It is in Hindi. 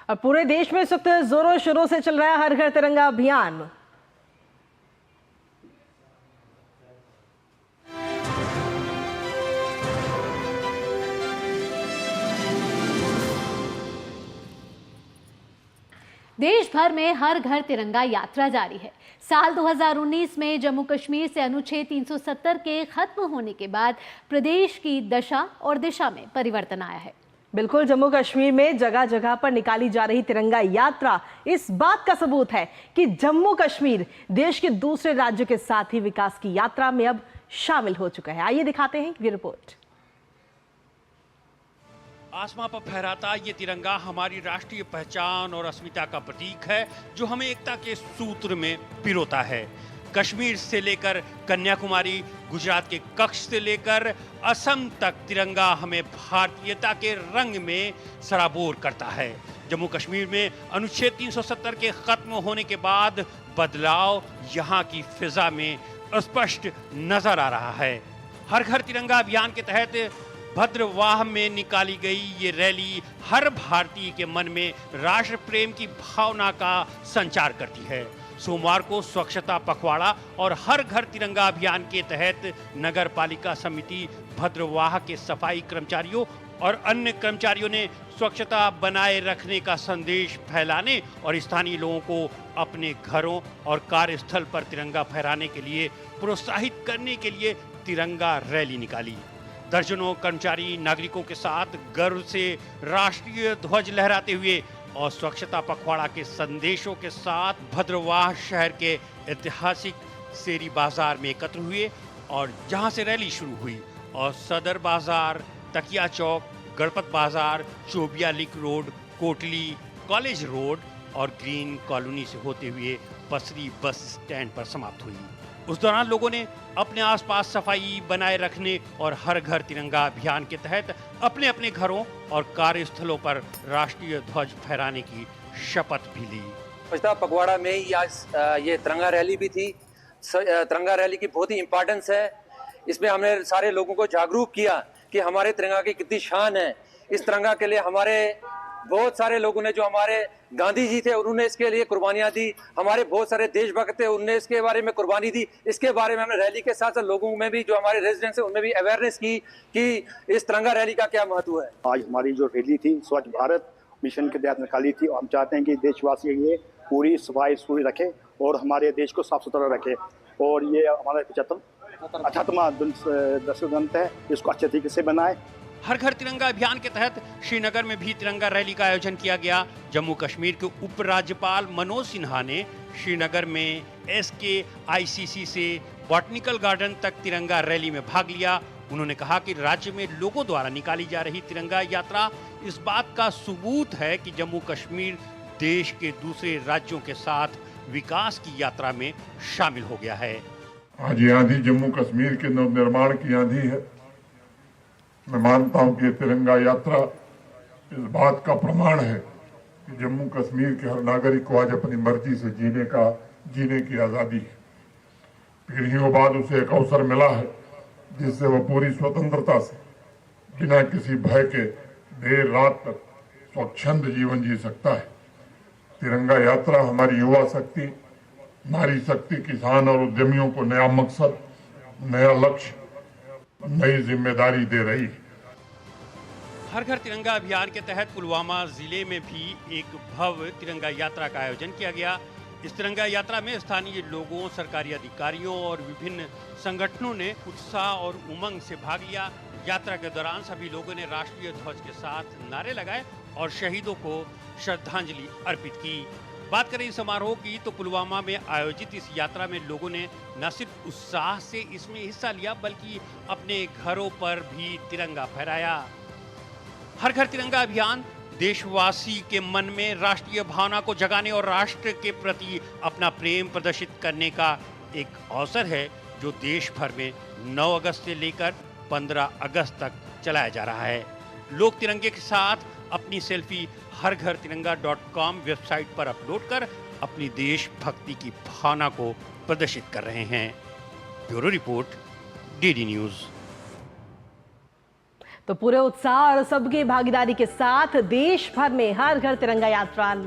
और पूरे देश में इस वक्त जोरों शोरों से चल रहा है हर घर तिरंगा अभियान। देश भर में हर घर तिरंगा यात्रा जारी है। साल 2019 में जम्मू कश्मीर से अनुच्छेद 370 के खत्म होने के बाद प्रदेश की दशा और दिशा में परिवर्तन आया है। बिल्कुल, जम्मू कश्मीर में जगह जगह पर निकाली जा रही तिरंगा यात्रा इस बात का सबूत है कि जम्मू कश्मीर देश के दूसरे राज्यों के साथ ही विकास की यात्रा में अब शामिल हो चुका है। आइए दिखाते हैं ये रिपोर्ट। आसमां पर फहराता ये तिरंगा हमारी राष्ट्रीय पहचान और अस्मिता का प्रतीक है, जो हमें एकता के सूत्र में पिरोता है। कश्मीर से लेकर कन्याकुमारी, गुजरात के कच्छ से लेकर असम तक तिरंगा हमें भारतीयता के रंग में सराबोर करता है। जम्मू कश्मीर में अनुच्छेद 370 के खत्म होने के बाद बदलाव यहाँ की फिजा में स्पष्ट नजर आ रहा है। हर घर तिरंगा अभियान के तहत भद्रवाह में निकाली गई ये रैली हर भारतीय के मन में राष्ट्र प्रेम की भावना का संचार करती है। सोमवार को स्वच्छता पखवाड़ा और हर घर तिरंगा अभियान के तहत नगर पालिका समिति भद्रवाह के सफाई कर्मचारियों और अन्य कर्मचारियों ने स्वच्छता बनाए रखने का संदेश फैलाने और स्थानीय लोगों को अपने घरों और कार्यस्थल पर तिरंगा फहराने के लिए प्रोत्साहित करने के लिए तिरंगा रैली निकाली। दर्जनों कर्मचारी नागरिकों के साथ गर्व से राष्ट्रीय ध्वज लहराते हुए और स्वच्छता पखवाड़ा के संदेशों के साथ भद्रवाह शहर के ऐतिहासिक शेरी बाजार में एकत्र हुए और जहां से रैली शुरू हुई और सदर बाजार, तकिया चौक, गणपत बाजार, चोबिया लिक रोड, कोटली, कॉलेज रोड और ग्रीन कॉलोनी से होते हुए पसरी बस स्टैंड पर समाप्त हुई। उस दौरान लोगों ने अपने आसपास सफाई बनाए रखने और हर घर तिरंगा अभियान के तहत अपने अपने घरों और कार्यस्थलों पर राष्ट्रीय ध्वज फहराने की शपथ भी ली। स्वच्छता पखवाड़ा में ही आज ये तिरंगा रैली भी थी। तिरंगा रैली की बहुत ही इम्पोर्टेंस है। इसमें हमने सारे लोगों को जागरूक किया कि हमारे तिरंगा की कितनी शान है। इस तिरंगा के लिए हमारे बहुत सारे लोगों ने, जो हमारे गांधी जी थे उन्होंने इसके लिए कुर्बानियां दी, हमारे बहुत सारे देशभक्त थे उन्होंने इसके बारे में कुर्बानी दी। इसके बारे में हमने रैली के साथ साथ लोगों में भी, जो हमारे रेजिडेंट्स हैं उनमें भी अवेयरनेस की कि इस तिरंगा रैली का क्या महत्व है। आज हमारी जो रैली थी स्वच्छ भारत मिशन के तहत निकाली थी। हम चाहते हैं कि देशवासी ये पूरी सफाई सुथरी रखे और हमारे देश को साफ सुथरा रखे। और ये हमारा 75वां दशक है, इसको अच्छे तरीके से बनाए। हर घर तिरंगा अभियान के तहत श्रीनगर में भी तिरंगा रैली का आयोजन किया गया। जम्मू कश्मीर के उपराज्यपाल मनोज सिन्हा ने श्रीनगर में SKICC से बॉटनिकल गार्डन तक तिरंगा रैली में भाग लिया। उन्होंने कहा कि राज्य में लोगों द्वारा निकाली जा रही तिरंगा यात्रा इस बात का सबूत है कि जम्मू कश्मीर देश के दूसरे राज्यों के साथ विकास की यात्रा में शामिल हो गया है। आज ये आंधी जम्मू कश्मीर के नवनिर्माण की आंधी है। मैं मानता हूं कि तिरंगा यात्रा इस बात का प्रमाण है कि जम्मू कश्मीर के हर नागरिक को आज अपनी मर्जी से जीने की आज़ादी है। पीढ़ियों बाद उसे एक अवसर मिला है जिससे वह पूरी स्वतंत्रता से बिना किसी भय के देर रात तक स्वच्छंद जीवन जी सकता है। तिरंगा यात्रा हमारी युवा शक्ति, नारी शक्ति, किसान और उद्यमियों को नया मकसद, नया लक्ष्य, नई जिम्मेदारी दे रही है। हर घर तिरंगा अभियान के तहत पुलवामा जिले में भी एक भव्य तिरंगा यात्रा का आयोजन किया गया। इस तिरंगा यात्रा में स्थानीय लोगों, सरकारी अधिकारियों और विभिन्न संगठनों ने उत्साह और उमंग से भाग लिया। यात्रा के दौरान सभी लोगों ने राष्ट्रीय ध्वज के साथ नारे लगाए और शहीदों को श्रद्धांजलि अर्पित की। बात करें इस समारोह की तो पुलवामा में आयोजित इस यात्रा में लोगों ने न सिर्फ उत्साह से इसमें हिस्सा लिया बल्कि अपने घरों पर भी तिरंगा फहराया। हर घर तिरंगा अभियान देशवासी के मन में राष्ट्रीय भावना को जगाने और राष्ट्र के प्रति अपना प्रेम प्रदर्शित करने का एक अवसर है, जो देश भर में 9 अगस्त से लेकर 15 अगस्त तक चलाया जा रहा है। लोग तिरंगे के साथ अपनी सेल्फी हरघरतिरंगा.com वेबसाइट पर अपलोड कर अपनी देशभक्ति की भावना को प्रदर्शित कर रहे हैं। Bureau report, DD news. तो पूरे उत्साह और सबकी भागीदारी के साथ देश भर में हर घर तिरंगा यात्रा